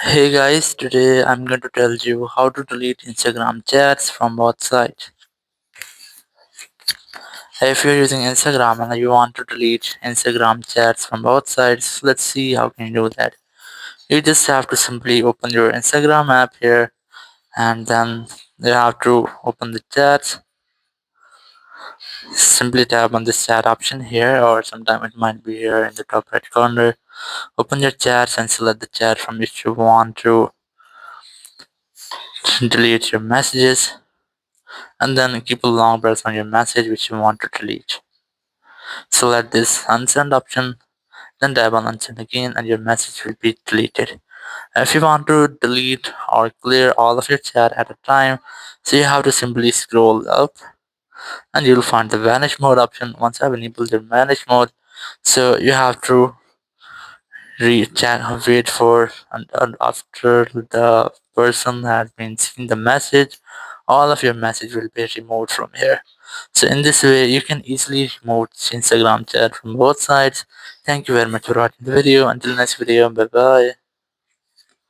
Hey guys, today I'm going to tell you how to delete Instagram chats from both sides. If you're using Instagram and you want to delete Instagram chats from both sides, let's see how can you do that. You just have to simply open your Instagram app here and then you have to open the chats. Simply tap on this chat option here, or sometime it might be here in the top right corner. Open your chats and select the chat from which you want to delete your messages, and then keep a long press on your message which you want to delete. Select this unsend option, then tap on unsend again and your message will be deleted. If you want to delete or clear all of your chat at a time, so you have to simply scroll up and you'll find the vanish mode option. Once I've enabled the vanish mode, so you have to wait for and after the person has been seeing the message, all of your message will be removed from here. So in this way you can easily remove Instagram chat from both sides. Thank you very much for watching the video. Until next video, bye bye.